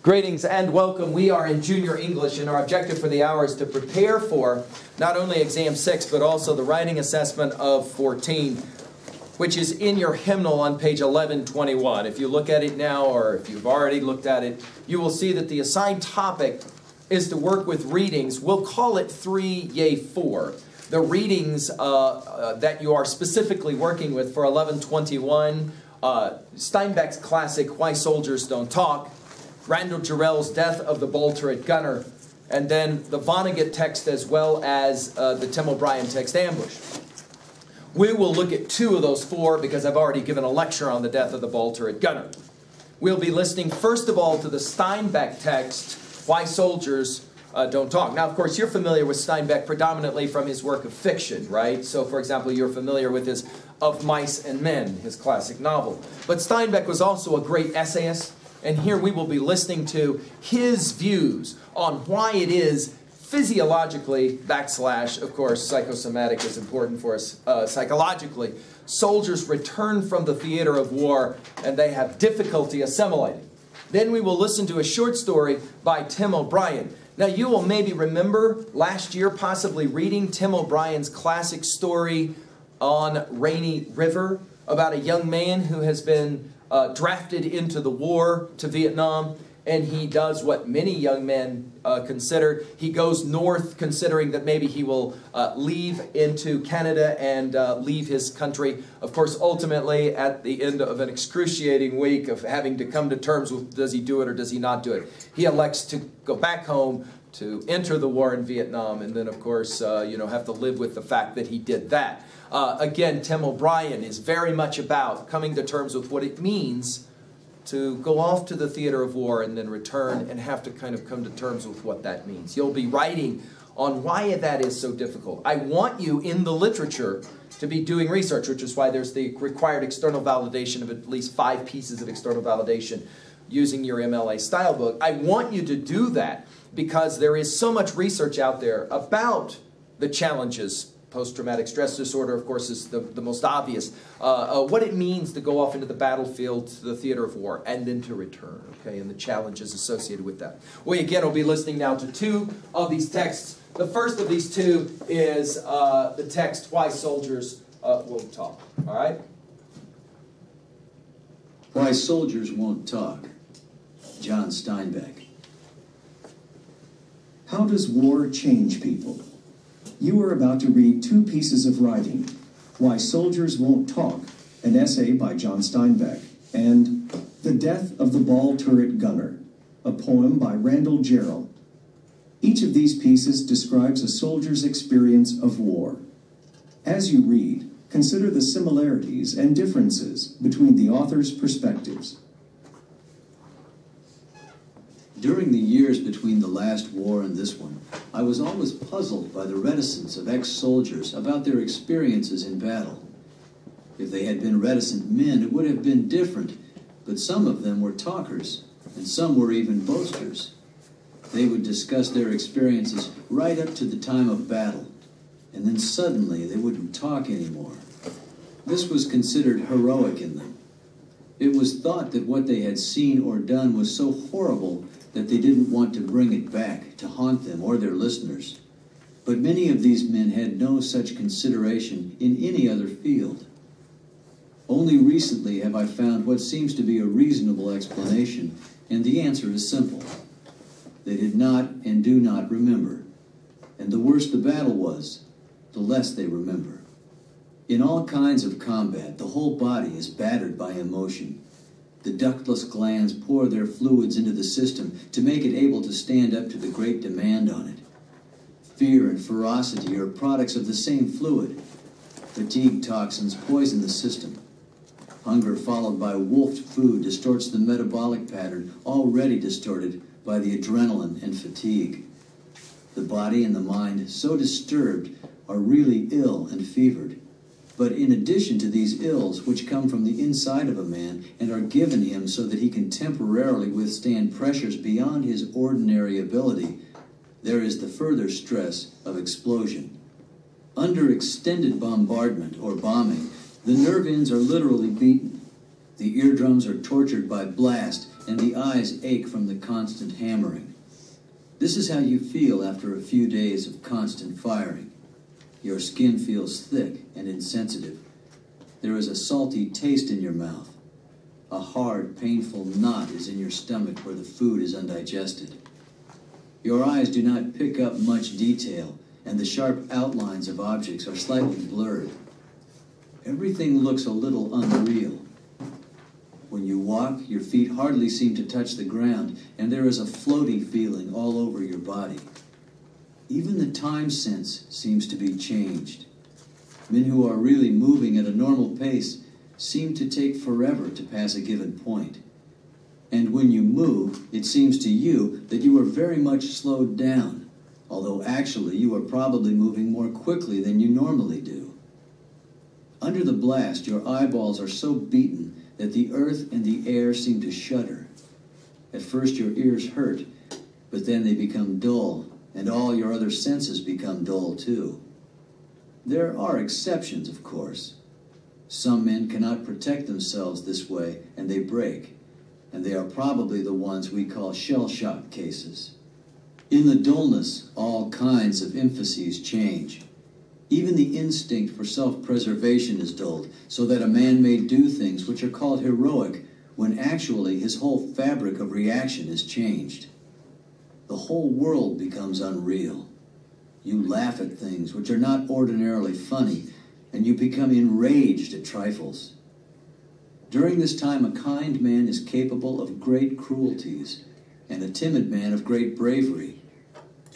Greetings and welcome. We are in Junior English, and our objective for the hour is to prepare for not only Exam 6, but also the writing assessment of 14, which is in your hymnal on page 1121. If you look at it now, or if you've already looked at it, you will see that the assigned topic is to work with readings. We'll call it 3, yea 4. The readings that you are specifically working with for 1121, Steinbeck's classic, Why Soldiers Don't Talk, Randall Jarrell's Death of the Bold Turret Gunner, and then the Vonnegut text as well as the Tim O'Brien text, Ambush. We will look at 2 of those 4 because I've already given a lecture on the Death of the Bold Turret Gunner. We'll be listening first of all to the Steinbeck text, Why Soldiers Don't Talk. Now, of course, you're familiar with Steinbeck predominantly from his work of fiction, right? So, for example, you're familiar with his Of Mice and Men, his classic novel. But Steinbeck was also a great essayist. And here we will be listening to his views on why it is physiologically, / of course, psychosomatic is important for us, psychologically, soldiers return from the theater of war and they have difficulty assimilating. Then we will listen to a short story by Tim O'Brien. Now you will maybe remember last year possibly reading Tim O'Brien's classic story on Rainy River about a young man who has been drafted into the war to Vietnam, and he does what many young men consider. He goes north considering that maybe he will leave into Canada and leave his country. Of course, ultimately, at the end of an excruciating week of having to come to terms with does he do it or does he not do it, he elects to go back home to enter the war in Vietnam, and then, of course, have to live with the fact that he did that. Again, Tim O'Brien is very much about coming to terms with what it means to go off to the theater of war and then return and have to kind of come to terms with what that means. You'll be writing on why that is so difficult. I want you in the literature to be doing research, which is why there's the required external validation of at least 5 pieces of external validation using your MLA style book. I want you to do that because there is so much research out there about the challenges. Post-traumatic stress disorder, of course, is the most obvious. What it means to go off into the battlefield, to the theater of war, and then to return, okay, and the challenges associated with that. We, again, will be listening now to 2 of these texts. The first of these 2 is the text, Why Soldiers Won't Talk, all right? Why Soldiers Won't Talk, John Steinbeck. How does war change people? You are about to read 2 pieces of writing, Why Soldiers Won't Talk, an essay by John Steinbeck, and The Death of the Bold Turret Gunner, a poem by Randall Jarrell. Each of these pieces describes a soldier's experience of war. As you read, consider the similarities and differences between the author's perspectives. During the years between the last war and this one, I was always puzzled by the reticence of ex-soldiers about their experiences in battle. If they had been reticent men, it would have been different, but some of them were talkers, and some were even boasters. They would discuss their experiences right up to the time of battle, and then suddenly they wouldn't talk anymore. This was considered heroic in them. It was thought that what they had seen or done was so horrible that they didn't want to bring it back to haunt them or their listeners. But many of these men had no such consideration in any other field. Only recently have I found what seems to be a reasonable explanation, and the answer is simple. They did not and do not remember. And the worse the battle was, the less they remember. In all kinds of combat, the whole body is battered by emotion. The ductless glands pour their fluids into the system to make it able to stand up to the great demand on it. Fear and ferocity are products of the same fluid. Fatigue toxins poison the system. Hunger followed by wolfed food distorts the metabolic pattern already distorted by the adrenaline and fatigue. The body and the mind, so disturbed, are really ill and fevered. But in addition to these ills, which come from the inside of a man and are given him so that he can temporarily withstand pressures beyond his ordinary ability, there is the further stress of explosion. Under extended bombardment or bombing, the nerve ends are literally beaten. The eardrums are tortured by blast, and the eyes ache from the constant hammering. This is how you feel after a few days of constant firing. Your skin feels thick and insensitive. There is a salty taste in your mouth. A hard, painful knot is in your stomach where the food is undigested. Your eyes do not pick up much detail, and the sharp outlines of objects are slightly blurred. Everything looks a little unreal. When you walk, your feet hardly seem to touch the ground, and there is a floaty feeling all over your body. Even the time sense seems to be changed. Men who are really moving at a normal pace seem to take forever to pass a given point. And when you move, it seems to you that you are very much slowed down, although actually you are probably moving more quickly than you normally do. Under the blast, your eyeballs are so beaten that the earth and the air seem to shudder. At first your ears hurt, but then they become dull, and all your other senses become dull too. There are exceptions, of course. Some men cannot protect themselves this way, and they break, and they are probably the ones we call shell-shock cases. In the dullness, all kinds of emphases change. Even the instinct for self-preservation is dulled, so that a man may do things which are called heroic, when actually his whole fabric of reaction is changed. The whole world becomes unreal. You laugh at things which are not ordinarily funny, and you become enraged at trifles. During this time, a kind man is capable of great cruelties, and a timid man of great bravery.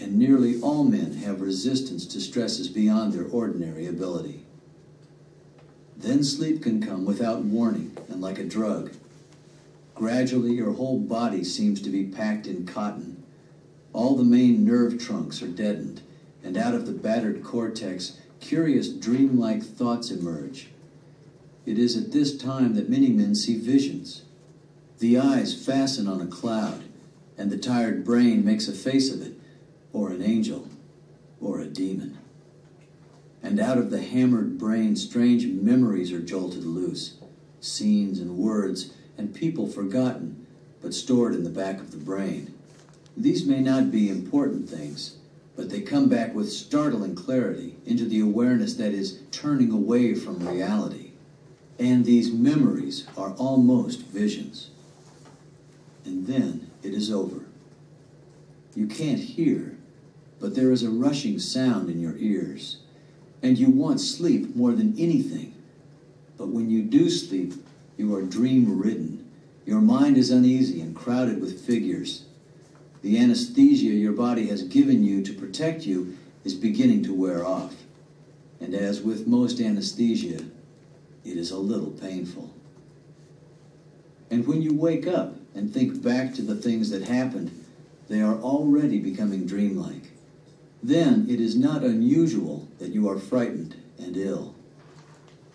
And nearly all men have resistance to stresses beyond their ordinary ability. Then sleep can come without warning and like a drug. Gradually, your whole body seems to be packed in cotton. All the main nerve trunks are deadened, and out of the battered cortex, curious dreamlike thoughts emerge. It is at this time that many men see visions. The eyes fasten on a cloud, and the tired brain makes a face of it, or an angel, or a demon. And out of the hammered brain, strange memories are jolted loose, scenes and words and people forgotten, but stored in the back of the brain. These may not be important things, but they come back with startling clarity into the awareness that is turning away from reality. And these memories are almost visions. And then it is over. You can't hear, but there is a rushing sound in your ears, and you want sleep more than anything. But when you do sleep, you are dream-ridden. Your mind is uneasy and crowded with figures. The anesthesia your body has given you to protect you is beginning to wear off. And as with most anesthesia, it is a little painful. And when you wake up and think back to the things that happened, they are already becoming dreamlike. Then it is not unusual that you are frightened and ill.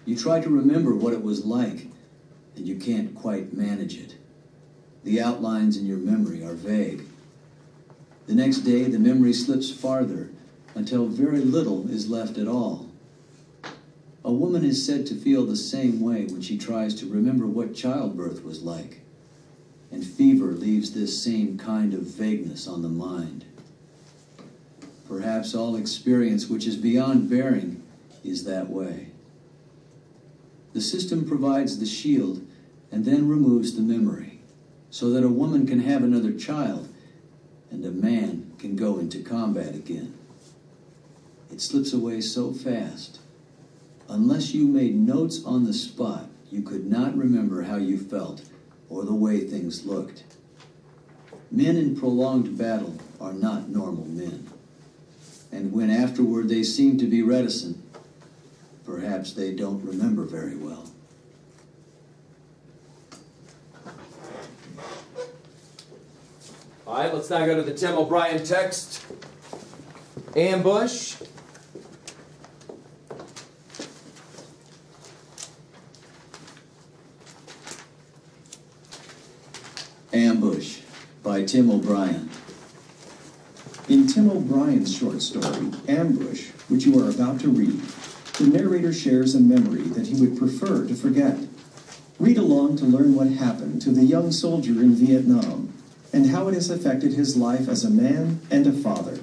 You try to remember what it was like, and you can't quite manage it. The outlines in your memory are vague. The next day, the memory slips farther until very little is left at all. A woman is said to feel the same way when she tries to remember what childbirth was like, and fever leaves this same kind of vagueness on the mind. Perhaps all experience which is beyond bearing is that way. The system provides the shield and then removes the memory, so that a woman can have another child and a man can go into combat again. It slips away so fast. Unless you made notes on the spot, you could not remember how you felt or the way things looked. Men in prolonged battle are not normal men. And when afterward they seem to be reticent, perhaps they don't remember very well. All right, let's now go to the Tim O'Brien text. Ambush. Ambush by Tim O'Brien. In Tim O'Brien's short story, Ambush, which you are about to read, the narrator shares a memory that he would prefer to forget. Read along to learn what happened to the young soldier in Vietnam and how it has affected his life as a man and a father.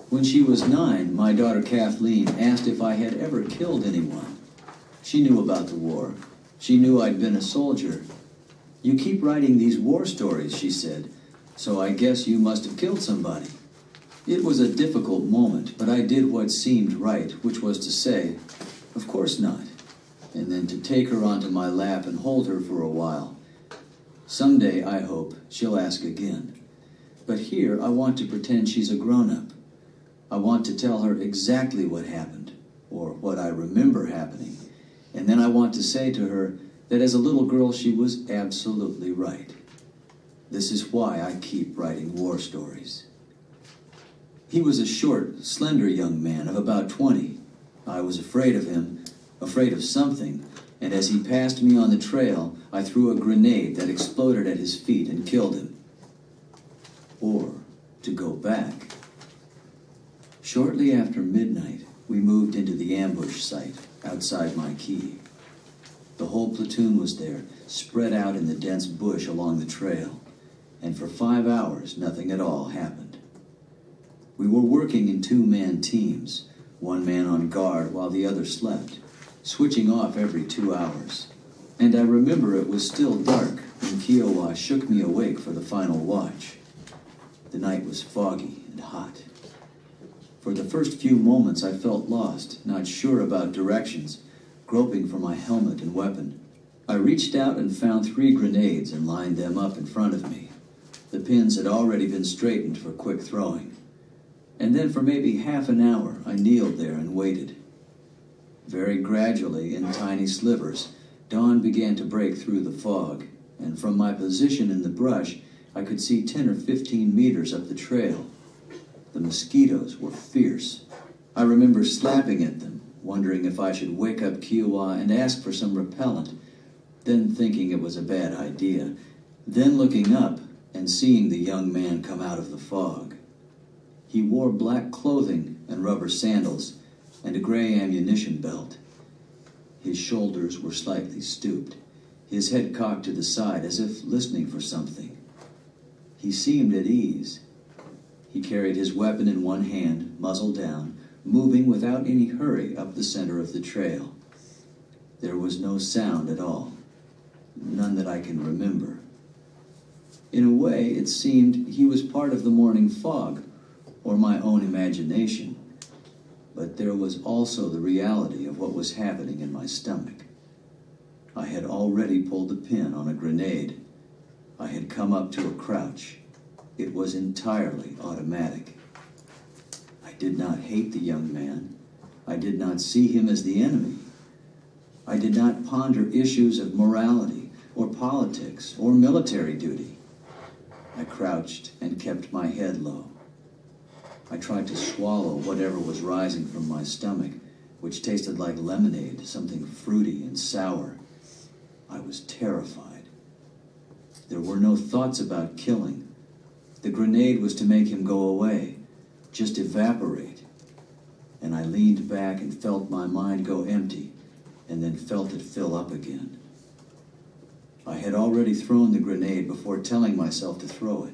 When she was 9, my daughter Kathleen asked if I had ever killed anyone. She knew about the war. She knew I'd been a soldier. "You keep writing these war stories," she said, "so I guess you must have killed somebody." It was a difficult moment, but I did what seemed right, which was to say, "Of course not," and then to take her onto my lap and hold her for a while. Someday, I hope, she'll ask again. But here I want to pretend she's a grown-up. I want to tell her exactly what happened, or what I remember happening, and then I want to say to her that as a little girl she was absolutely right. This is why I keep writing war stories. He was a short, slender young man of about 20. I was afraid of him, afraid of something, and as he passed me on the trail, I threw a grenade that exploded at his feet and killed him. Or, to go back. Shortly after midnight, we moved into the ambush site outside McGee. The whole platoon was there, spread out in the dense bush along the trail, and for 5 hours nothing at all happened. We were working in 2-man teams, one man on guard while the other slept, switching off every 2 hours. And I remember it was still dark when Kiowa shook me awake for the final watch. The night was foggy and hot. For the first few moments I felt lost, not sure about directions, groping for my helmet and weapon. I reached out and found 3 grenades and lined them up in front of me. The pins had already been straightened for quick throwing. And then for maybe half an hour I kneeled there and waited. Very gradually, in tiny slivers, dawn began to break through the fog, and from my position in the brush I could see 10 or 15 meters up the trail. The mosquitoes were fierce. I remember slapping at them, wondering if I should wake up Kiowa and ask for some repellent, then thinking it was a bad idea, then looking up and seeing the young man come out of the fog. He wore black clothing and rubber sandals and a gray ammunition belt. His shoulders were slightly stooped, his head cocked to the side as if listening for something. He seemed at ease. He carried his weapon in one hand, muzzle down, moving without any hurry up the center of the trail. There was no sound at all, none that I can remember. In a way, it seemed he was part of the morning fog, or my own imagination. But there was also the reality of what was happening in my stomach. I had already pulled the pin on a grenade. I had come up to a crouch. It was entirely automatic. I did not hate the young man. I did not see him as the enemy. I did not ponder issues of morality or politics or military duty. I crouched and kept my head low. I tried to swallow whatever was rising from my stomach, which tasted like lemonade, something fruity and sour. I was terrified. There were no thoughts about killing. The grenade was to make him go away, just evaporate. And I leaned back and felt my mind go empty, and then felt it fill up again. I had already thrown the grenade before telling myself to throw it.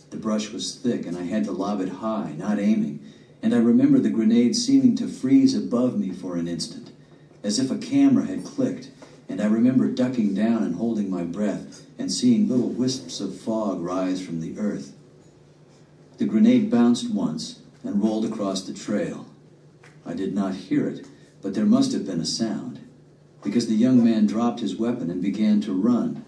The brush was thick, and I had to lob it high, not aiming, and I remember the grenade seeming to freeze above me for an instant, as if a camera had clicked, and I remember ducking down and holding my breath, and seeing little wisps of fog rise from the earth. The grenade bounced once and rolled across the trail. I did not hear it, but there must have been a sound, because the young man dropped his weapon and began to run.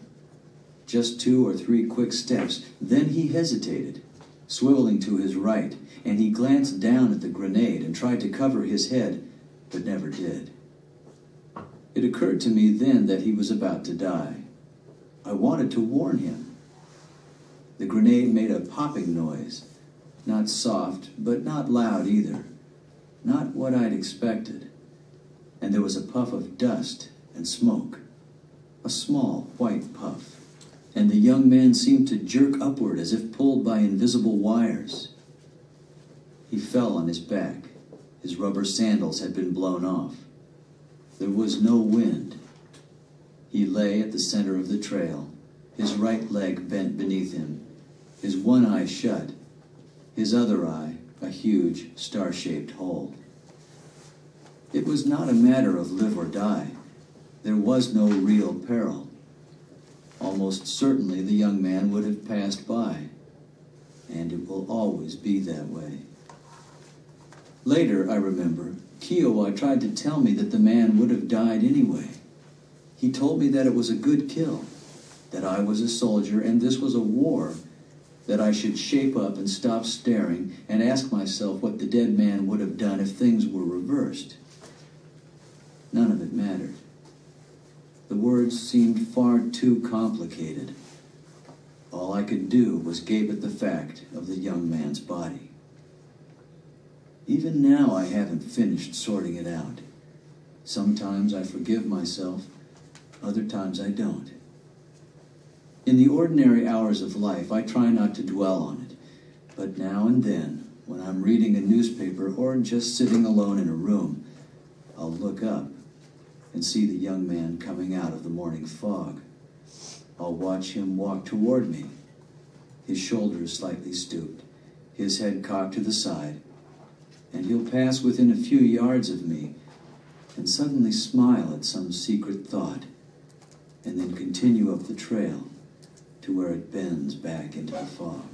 Just 2 or 3 quick steps, then he hesitated, swiveling to his right, and he glanced down at the grenade and tried to cover his head, but never did. It occurred to me then that he was about to die. I wanted to warn him. The grenade made a popping noise, not soft, but not loud either. Not what I'd expected. And there was a puff of dust and smoke, a small white puff. And the young man seemed to jerk upward as if pulled by invisible wires. He fell on his back. His rubber sandals had been blown off. There was no wind. He lay at the center of the trail, his right leg bent beneath him, his one eye shut, his other eye a huge star-shaped hole. It was not a matter of live or die. There was no real peril. Almost certainly the young man would have passed by, and it will always be that way. Later, I remember, Kiowa tried to tell me that the man would have died anyway. He told me that it was a good kill, that I was a soldier and this was a war, that I should shape up and stop staring and ask myself what the dead man would have done if things were reversed. None of it mattered. The words seemed far too complicated. All I could do was gape at the fact of the young man's body. Even now I haven't finished sorting it out. Sometimes I forgive myself, other times I don't. In the ordinary hours of life, I try not to dwell on it, but now and then, when I'm reading a newspaper or just sitting alone in a room, I'll look up and see the young man coming out of the morning fog. I'll watch him walk toward me, his shoulders slightly stooped, his head cocked to the side, and he'll pass within a few yards of me and suddenly smile at some secret thought, and then continue up the trail to where it bends back into the fog.